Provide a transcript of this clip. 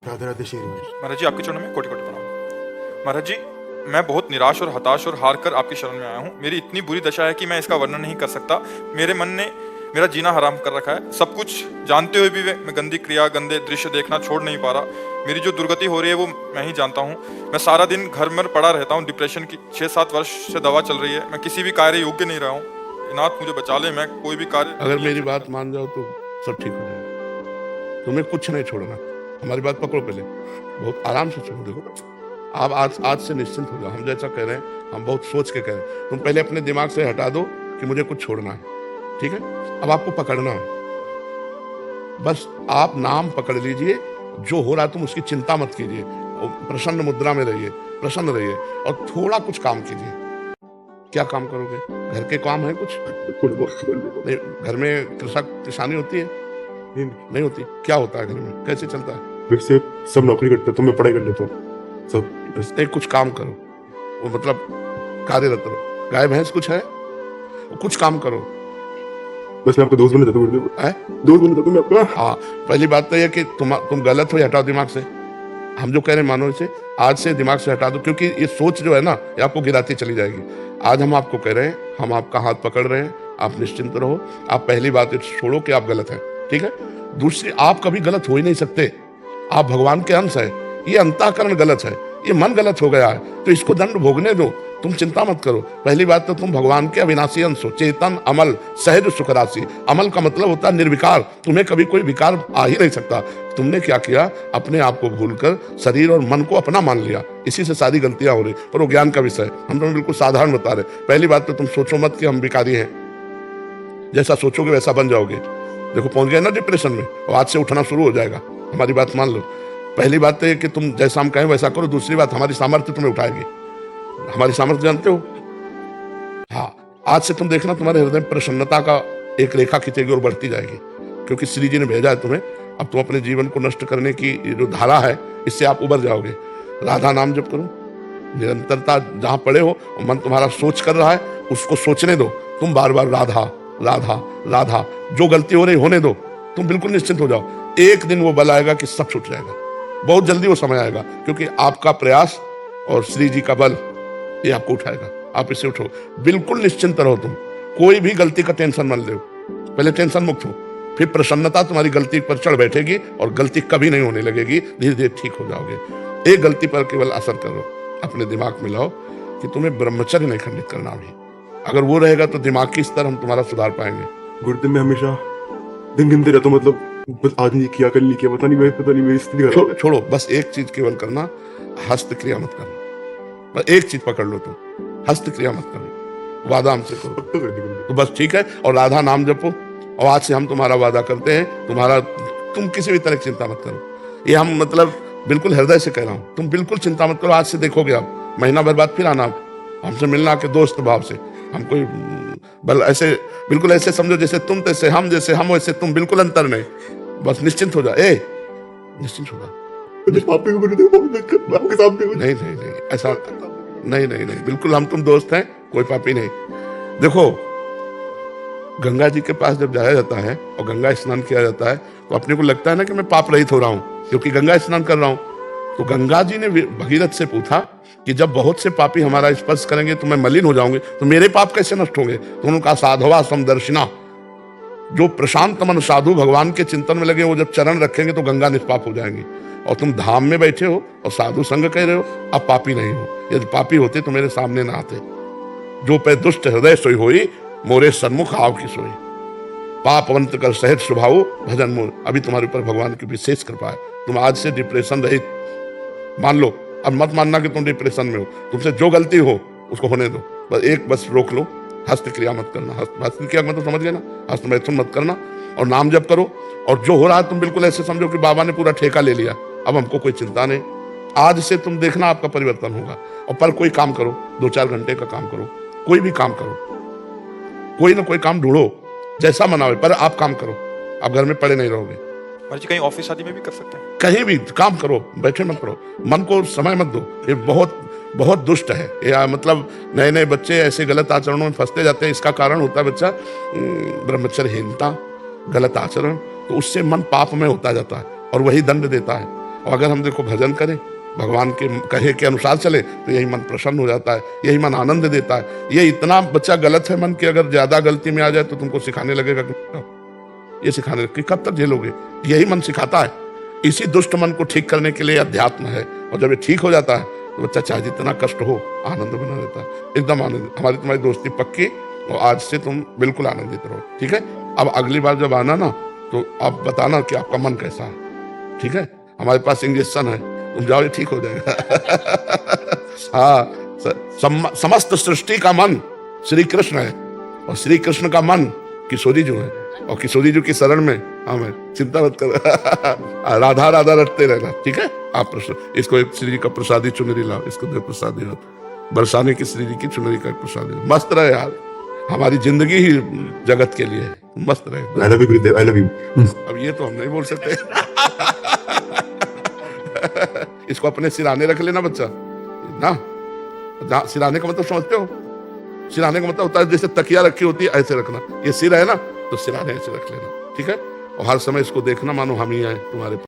राधे राधे श्री रमेश। महाराज जी, आपके चरणों में कोटि कोटि प्रणाम। महाराज जी, मैं बहुत निराश और हताश और हार कर आपकी शरण में आया हूँ। मेरी इतनी बुरी दशा है कि मैं इसका वर्णन नहीं कर सकता। मेरे मन ने मेरा जीना हराम कर रखा है। सब कुछ जानते हुए भी मैं गंदी क्रिया, गंदे दृश्य देखना छोड़ नहीं पा रहा। मेरी जो दुर्गति हो रही है वो मैं ही जानता हूँ। मैं सारा दिन घर में पड़ा रहता हूँ। डिप्रेशन की 6-7 वर्ष से दवा चल रही है। मैं किसी भी कार्य योग्य नहीं रहा हूँ। नाथ मुझे बचा ले, मैं कोई भी कार्य अगर मेरी बात मान जाओ तो सब ठीक हो जाएगा। तुम्हें कुछ नहीं छोड़ना। हमारी बात पकड़ो पहले, बहुत आराम से सुनो। देखो, आप आज से निश्चिंत हो जाओ। हम जैसा कह रहे हैं, हम बहुत सोच के कह रहे हैं। तुम पहले अपने दिमाग से हटा दो कि मुझे कुछ छोड़ना है, ठीक है? अब आपको पकड़ना है, बस आप नाम पकड़ लीजिए। जो हो रहा है तुम उसकी चिंता मत कीजिए। प्रसन्न मुद्रा में रहिए, प्रसन्न रहिए और थोड़ा कुछ काम कीजिए। क्या काम करोगे? घर के काम है कुछ? नहीं, घर में किसानी होती है? नहीं होती। क्या होता है घर में? कैसे चलता है? वैसे सब नौकरी करते हैं तो मैं पढ़ाई कर लेता हूँ सब। नहीं, कुछ काम करो, वो मतलब कार्यरत रहो। गाय भैंस कुछ है? कुछ काम करो। बस मैं आपका दोस्त बने देता हूँ। दोस्त बने देता हूँ मैं आपका। हाँ, पहली बात तो यह कि तुम गलत हो, हटाओ दिमाग से। हम जो कह रहे हैं मानो इसे, आज से दिमाग से हटा दो, क्योंकि ये सोच जो है ना, ये आपको गिराती चली जाएगी। आज हम आपको कह रहे हैं, हम आपका हाथ पकड़ रहे हैं, आप निश्चिंत रहो। आप पहली बात ये छोड़ो कि आप गलत हैं, ठीक है? दूसरी, आप कभी गलत हो ही नहीं सकते। आप भगवान के अंश है। ये अंतःकरण गलत है, ये मन गलत हो गया है, तो इसको दंड भोगने दो। तुम चिंता मत करो। पहली बात तो तुम भगवान के अविनाशी अंश हो, चेतन, अमल, सहज, सुख राशि। अमल का मतलब होता है निर्विकार। तुम्हें कभी कोई विकार आ ही नहीं सकता। तुमने क्या किया? अपने आप को भूलकर शरीर और मन को अपना मान लिया। इसी से सारी गलतियां हो रही। पर वो ज्ञान का विषय, हम तुम्हें बिल्कुल साधारण बता रहे। पहली बात तो तुम सोचो मत कि हम विकारी हैं। जैसा सोचोगे वैसा बन जाओगे। देखो, पहुंच गए ना डिप्रेशन में, और आज से उठना शुरू हो जाएगा। हमारी बात मान लो। पहली बात तो ये कि तुम जैसा हम कहें वैसा करो। दूसरी बात, हमारी सामर्थ्य तुम्हें उठाएगी। हमारी सामर्थ्य जानते हो? हाँ, आज से तुम देखना, तुम्हारे हृदय में प्रसन्नता का एक रेखा खींचेगी और बढ़ती जाएगी, क्योंकि श्री जी ने भेजा है तुम्हें। अब तुम अपने जीवन को नष्ट करने की जो धारा है, इससे आप उबर जाओगे। राधा नाम जप करो, निरंतरता। जहां पड़े हो, मन तुम्हारा सोच कर रहा है, उसको सोचने दो। तुम बार बार राधा राधा राधा, जो गलती हो रही होने दो। तुम बिल्कुल निश्चिंत हो जाओ। एक दिन वो बल आएगा कि सब छूट जाएगा। बहुत जल्दी वो समय आएगा, क्योंकि आपका प्रयास और श्री जी का बल ये आपको उठाएगा। आप इससे उठो, बिल्कुल निश्चिंत रहो। तुम कोई भी गलती का टेंशन मत लो। पहले टेंशन मुक्त हो, फिर प्रसन्नता तुम्हारी गलती पर चढ़ बैठेगी और गलती कभी नहीं होने लगेगी। धीरे धीरे ठीक हो जाओगे। एक गलती पर केवल असर करो, अपने दिमाग में लाओ कि तुम्हें ब्रह्मचर्य नहीं खंडित करना भी। अगर वो रहेगा तो दिमागी स्तर हम तुम्हारा सुधार पाएंगे। गुरुदेव मैं हमेशा दिन गिनते रहता हूँ, मतलब बस आज नहीं किया, कल नहीं किया, पता नहीं मैं स्थिति छोड़ो, बस एक चीज केवल करना, हस्त क्रिया मत करना। बस एक चीज पकड़ लो, तुम हस्त क्रिया मत करो। वादा हमसे करो तो बस ठीक है। और राधा नाम जपो। और आज से हम तुम्हारा वादा करते हैं, तुम किसी भी तरह की चिंता मत करो। ये हम मतलब बिल्कुल हृदय से कह रहा हूँ। तुम बिल्कुल चिंता मत करो। आज से देखोगे आप, महीना भर बाद फिर आना हमसे मिलना के दोस्त भाव से। हम कोई बल ऐसे, बिल्कुल ऐसे समझो जैसे तुम तैसे हम, जैसे हम वैसे तुम, बिल्कुल अंतर नहीं। बस निश्चिंत हो जा। निश्चिंत हो जा। नहीं नहीं नहीं, ऐसा नहीं नहीं नहीं, बिल्कुल हम तुम दोस्त हैं, कोई पापी नहीं। देखो, गंगा जी के पास जब जाया जाता है और गंगा स्नान किया जाता है, तो अपने को लगता है ना कि मैं पाप रहित हो रहा हूं, क्योंकि गंगा स्नान कर रहा हूं। तो गंगा जी ने भगीरथ से पूछा कि जब बहुत से पापी हमारा स्पर्श करेंगे तो मैं मलिन हो जाऊंगे, तो मेरे पाप कैसे नष्ट होंगे? तो उन्होंने कहा, साधवा समदर्शिना। जो प्रशांत मन साधु भगवान के चिंतन में लगे, वो जब चरण रखेंगे तो गंगा निष्पाप हो जाएंगी। और तुम धाम में बैठे हो और साधु संग कह रहे हो, अब पापी नहीं हो। यदि पापी होते तो मेरे सामने ना आते। जो पे दुष्ट हृदय सोई होई, मोरे सन्मुख आव की सोई। पापवंत कर सहज स्वभाव भजन मोर। अभी तुम्हारे ऊपर भगवान की विशेष कृपा है। तुम आज से डिप्रेशन रहित मान लो। अब मत मानना कि तुम डिप्रेशन में हो। तुमसे जो गलती हो उसको होने दो। बस रोक लो। हस्त क्रिया मत करना। हस्त क्रिया मतलब समझ गए ना? हस्त मैथुन मत करना और नाम जप करो। और जो हो रहा है तुम बिल्कुल ऐसे समझो कि बाबा ने पूरा ठेका ले लिया, अब हमको कोई चिंता नहीं। आज से तुम देखना आपका परिवर्तन होगा। और पर कोई काम करो, 2-4 घंटे का काम करो, कोई भी काम करो, कोई ना कोई काम ढूंढो, जैसा मना हो, पर आप काम करो। आप घर में पड़े नहीं रहोगे। महाराज जी, कहीं ऑफिस आदि में भी कर सकते हैं? कहीं भी काम करो, बैठे मत करो। मन को समय मत दो। ये बहुत बहुत दुष्ट है। या मतलब नए नए बच्चे ऐसे गलत आचरणों में फंसते जाते हैं। इसका कारण होता है बच्चा ब्रह्मचर्यहीनता, गलत आचरण। तो उससे मन पाप में होता जाता है और वही दंड देता है। और अगर हम देखो भजन करें, भगवान के कहे के अनुसार चले, तो यही मन प्रसन्न हो जाता है, यही मन आनंद देता है। ये इतना बच्चा गलत है मन कि अगर ज्यादा गलती में आ जाए तो तुमको सिखाने लगेगा कि ये सिखाने कि कब तक झेलोगे। यही मन सिखाता है। इसी दुष्ट मन को ठीक करने के लिए अध्यात्म है, और जब ये ठीक हो जाता है तो बच्चा चाहे जितना कष्ट हो आनंद बना रहता है, एकदम आनंद। हमारी तुम्हारी दोस्ती पक्की, और आज से तुम बिल्कुल आनंदित रहो, ठीक है। अब अगली बार जब आना ना, तो आप बताना कि आपका मन कैसा है, ठीक है। हमारे पास इंजेक्शन है, तुम जाओ, ये ठीक हो जाएगा। हाँ, समस्त सृष्टि का मन श्री कृष्ण है, और श्री कृष्ण का मन किशोरी जी है, और किशोरी जी की शरण में हाँ मैं, चिंता मत कर। राधा राधा रटते रहना, ठीक है। आप इसको एक श्री जी का प्रसादी चुनरी लाओ, इसको दे प्रसादी बरसाने की श्री जी की चुनरी का प्रसादी। मस्त रहे यार, हमारी जिंदगी ही जगत के लिए है, मस्त रहे। I love you Gurudev, I love you. अब ये तो हम नहीं बोल सकते। इसको अपने सिराने रख लेना बच्चा ना। सिराने का मतलब समझते हो? सिराने का मतलब होता है जैसे तकिया रखी होती है, ऐसे रखना। ये सिर है ना, तो सिराने ऐसे रख लेना, ठीक है। और हर समय इसको देखना मानो हम ही आए तुम्हारे